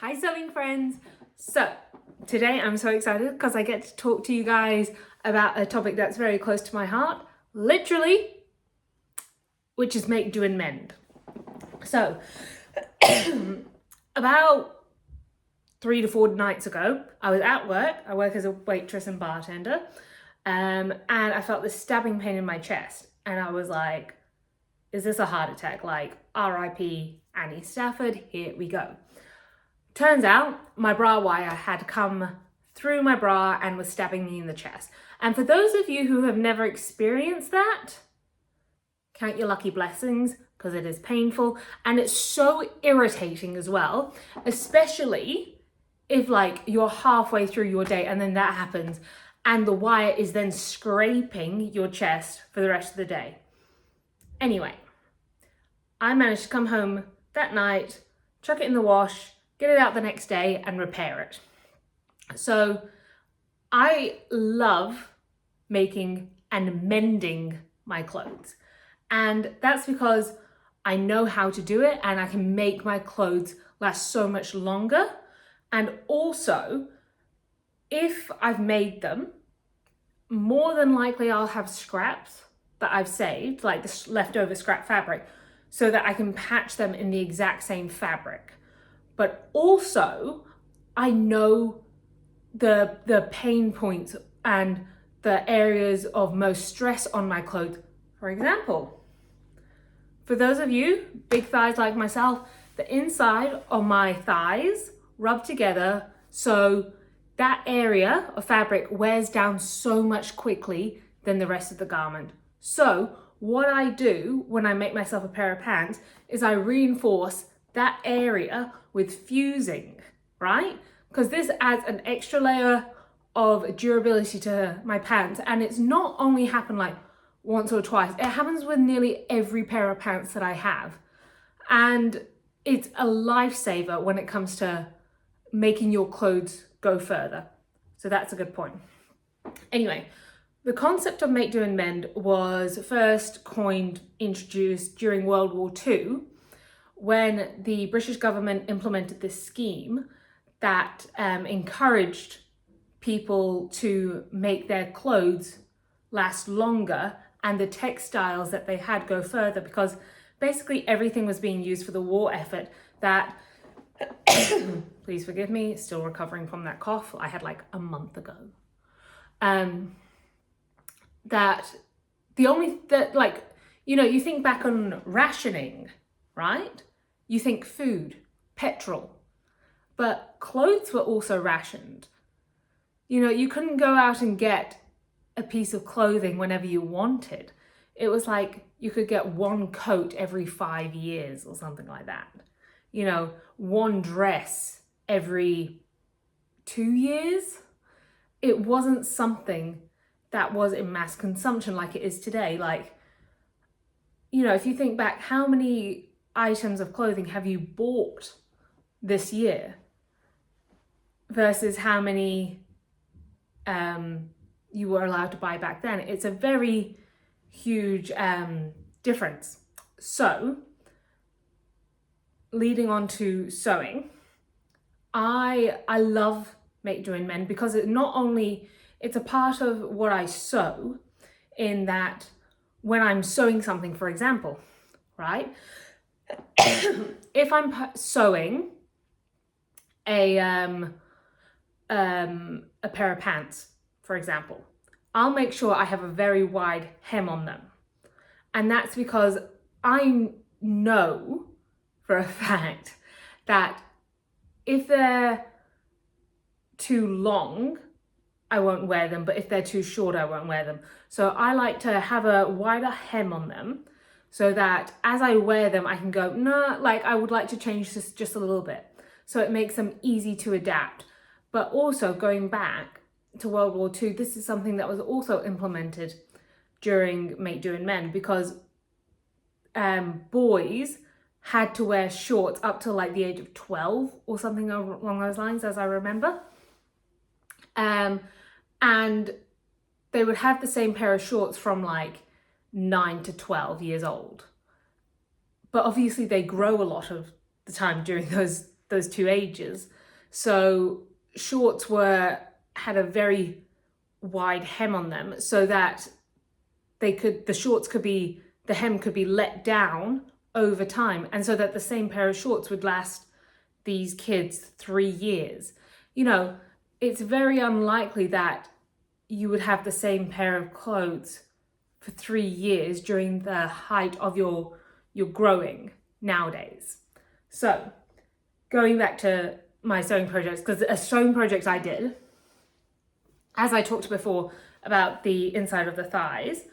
Hi sewing friends! So today I'm so excited because I get to talk to you guys about a topic that's very close to my heart, literally, which is make, do and mend. So about 3 to 4 nights ago, I was at work. I work as a waitress and bartender, and I felt this stabbing pain in my chest, and I was like, is this a heart attack? Like, RIP Annie Stafford, here we go. Turns out my bra wire had come through my bra and was stabbing me in the chest. And for those of you who have never experienced that, count your lucky blessings, because it is painful and it's so irritating as well, especially if like you're halfway through your day and then that happens and the wire is then scraping your chest for the rest of the day. Anyway, I managed to come home that night, chuck it in the wash, get it out the next day and repair it. So I love making and mending my clothes. And that's because I know how to do it and I can make my clothes last so much longer. And also, if I've made them, more than likely I'll have scraps that I've saved, like this leftover scrap fabric, so that I can patch them in the exact same fabric. But also, I know the pain points and the areas of most stress on my clothes. For example, for those of you, big thighs like myself, the inside of my thighs rub together so that area of fabric wears down so much quickly than the rest of the garment. So what I do when I make myself a pair of pants is I reinforce that area with fusing, right? Because this adds an extra layer of durability to my pants, and it's not only happened like once or twice, it happens with nearly every pair of pants that I have. And it's a lifesaver when it comes to making your clothes go further. So that's a good point. Anyway, the concept of make, do and mend was first introduced during World War II, when the British government implemented this scheme that encouraged people to make their clothes last longer and the textiles that they had go further, because basically everything was being used for the war effort that, please forgive me, still recovering from that cough I had like a month ago. You think back on rationing, right? You think food, petrol, but clothes were also rationed. You couldn't go out and get a piece of clothing whenever you wanted. It was like you could get one coat every 5 years or something like that. One dress every 2 years. It wasn't something that was in mass consumption like it is today. Like, if you think back, how many items of clothing have you bought this year versus how many you were allowed to buy back then? It's a very huge difference. So, leading on to sewing, I love make, do and mend because it's a part of what I sew, in that when I'm sewing something, for example, right? If I'm sewing a pair of pants, for example, I'll make sure I have a very wide hem on them. And that's because I know for a fact that if they're too long, I won't wear them, but if they're too short, I won't wear them. So I like to have a wider hem on them so that as I wear them, I can go, no, like I would like to change this just a little bit. So it makes them easy to adapt. But also going back to World War II, this is something that was also implemented during Make, Do and Mend, because boys had to wear shorts up to like the age of 12 or something along those lines, as I remember. And they would have the same pair of shorts from like 9 to 12 years old. But obviously they grow a lot of the time during those two ages. So shorts had a very wide hem on them so that the hem could be let down over time, and so that the same pair of shorts would last these kids 3 years. You know, it's very unlikely that you would have the same pair of clothes for 3 years during the height of your growing nowadays. So going back to my sewing projects, because a sewing project I did, as I talked before about the inside of the thighs,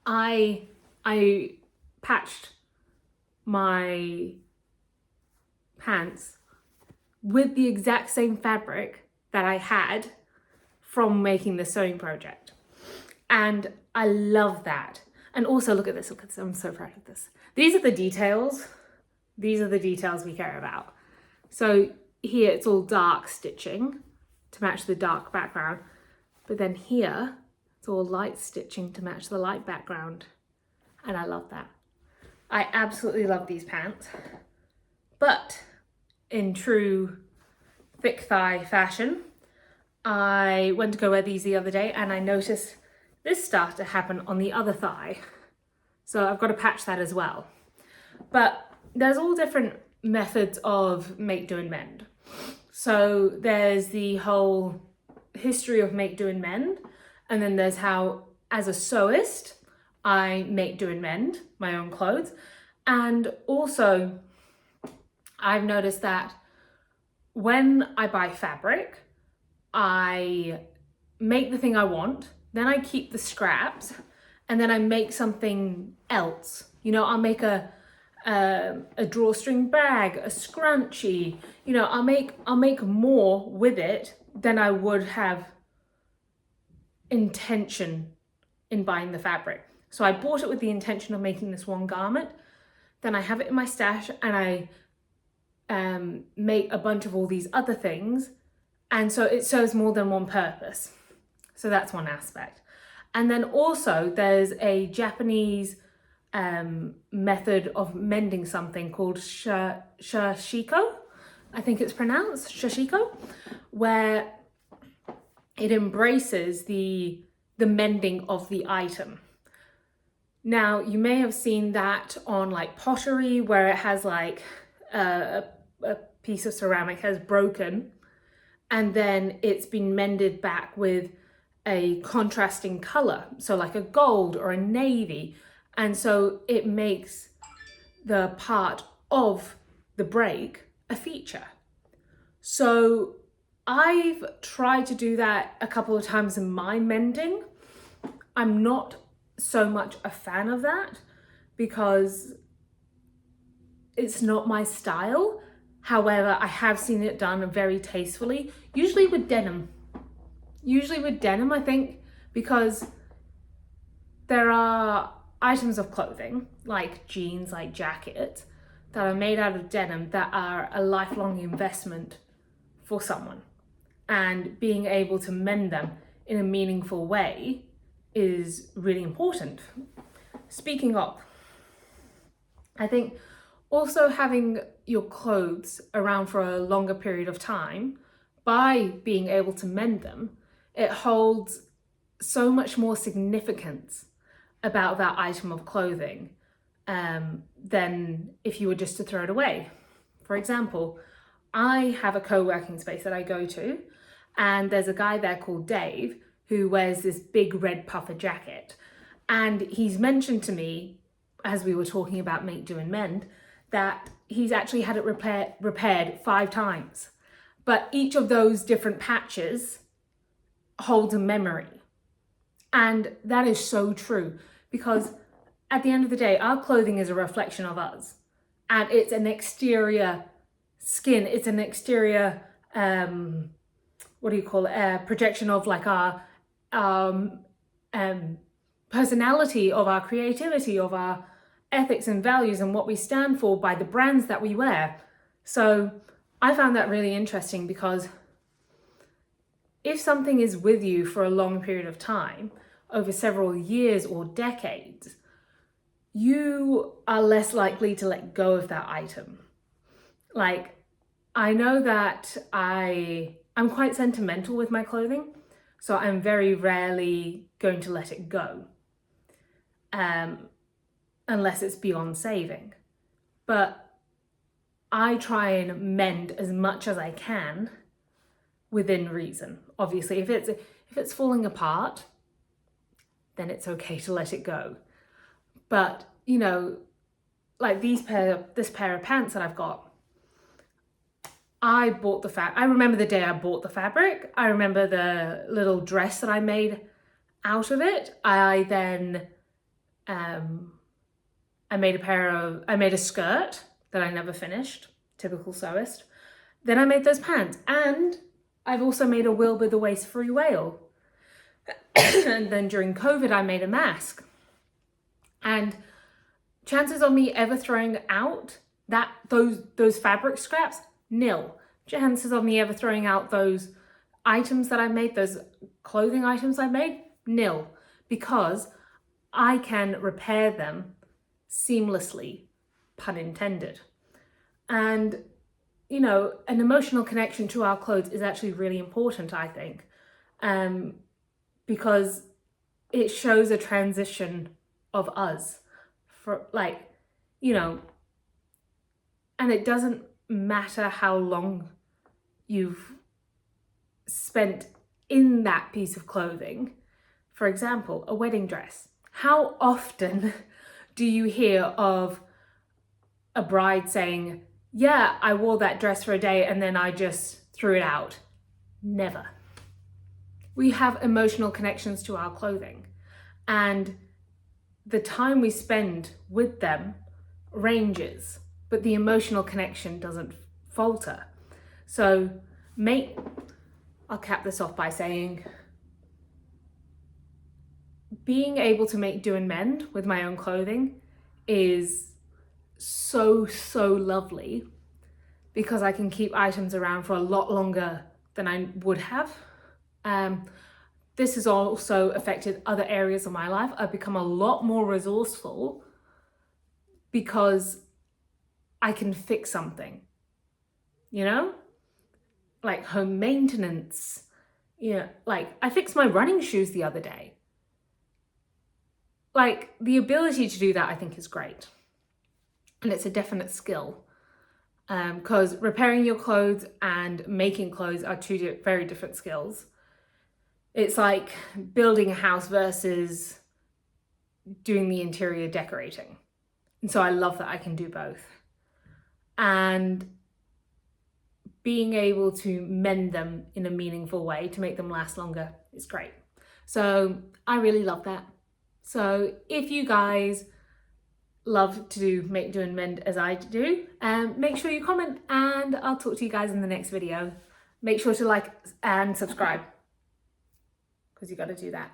I patched my pants with the exact same fabric that I had from making the sewing project. And I love that. And also look at this, I'm so proud of this. These are the details. These are the details we care about. So here it's all dark stitching to match the dark background. But then here, it's all light stitching to match the light background. And I love that. I absolutely love these pants. But in true thick thigh fashion, I went to go wear these the other day and I noticed this started to happen on the other thigh. So I've got to patch that as well. But there's all different methods of make, do and mend. So there's the whole history of make, do and mend. And then there's how, as a sewist, I make, do and mend my own clothes. And also, I've noticed that when I buy fabric, I make the thing I want, then I keep the scraps, and then I make something else. You know, I'll make a drawstring bag, a scrunchie. You know, I'll make more with it than I would have intention in buying the fabric. So I bought it with the intention of making this one garment. Then I have it in my stash and I make a bunch of all these other things. And so it serves more than one purpose. So that's one aspect. And then also there's a Japanese method of mending something called shashiko. I think it's pronounced shashiko, where it embraces the mending of the item. Now, you may have seen that on like pottery, where it has like a piece of ceramic has broken and then it's been mended back with a contrasting color, so like a gold or a navy, and so it makes the part of the break a feature. So I've tried to do that a couple of times in my mending. I'm not so much a fan of that because it's not my style. However, I have seen it done very tastefully, usually with denim. I think, because there are items of clothing, like jeans, like jackets, that are made out of denim that are a lifelong investment for someone. And being able to mend them in a meaningful way is really important. Speaking of, I think also having your clothes around for a longer period of time, by being able to mend them, it holds so much more significance about that item of clothing than if you were just to throw it away. For example, I have a co-working space that I go to, and there's a guy there called Dave who wears this big red puffer jacket. And he's mentioned to me, as we were talking about make, do and mend, that he's actually had it repaired 5 times. But each of those different patches holds a memory. And that is so true, because at the end of the day, our clothing is a reflection of us. And it's an exterior skin, it's an exterior, projection of like our personality, of our creativity, of our ethics and values and what we stand for by the brands that we wear. So I found that really interesting, because if something is with you for a long period of time, over several years or decades, you are less likely to let go of that item. Like, I know that I'm quite sentimental with my clothing, so I'm very rarely going to let it go, unless it's beyond saving. But I try and mend as much as I can within reason. Obviously, if it's falling apart, then it's okay to let it go. But, you know, like this pair of pants that I've got, I remember the day I bought the fabric. I remember the little dress that I made out of it. I then, I made a skirt that I never finished, typical sewist. Then I made those pants, and I've also made a Wilbur the Waist Free Whale. And then during COVID, I made a mask. And chances of me ever throwing out those fabric scraps, nil. Chances of me ever throwing out those items that I made, those clothing items I made, nil. Because I can repair them seamlessly, pun intended. And, you know, an emotional connection to our clothes is actually really important, I think, because it shows a transition of us, for, like, you know, and it doesn't matter how long you've spent in that piece of clothing. For example, a wedding dress. How often do you hear of a bride saying, yeah, I wore that dress for a day and then I just threw it out? Never. We have emotional connections to our clothing, and the time we spend with them ranges, but the emotional connection doesn't falter. So I'll cap this off by saying, being able to make do and mend with my own clothing is so lovely, because I can keep items around for a lot longer than I would have. This has also affected other areas of my life. I've become a lot more resourceful because I can fix something, you know? Like home maintenance, you know, like I fixed my running shoes the other day. Like, the ability to do that, I think, is great. And it's a definite skill. Because repairing your clothes and making clothes are two very different skills. It's like building a house versus doing the interior decorating. And so I love that I can do both. And being able to mend them in a meaningful way to make them last longer is great. So I really love that. So if you guys love to make do and mend as I do, make sure you comment, and I'll talk to you guys in the next video. Make sure to like and subscribe, because you got to do that.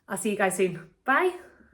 I'll see you guys soon. Bye.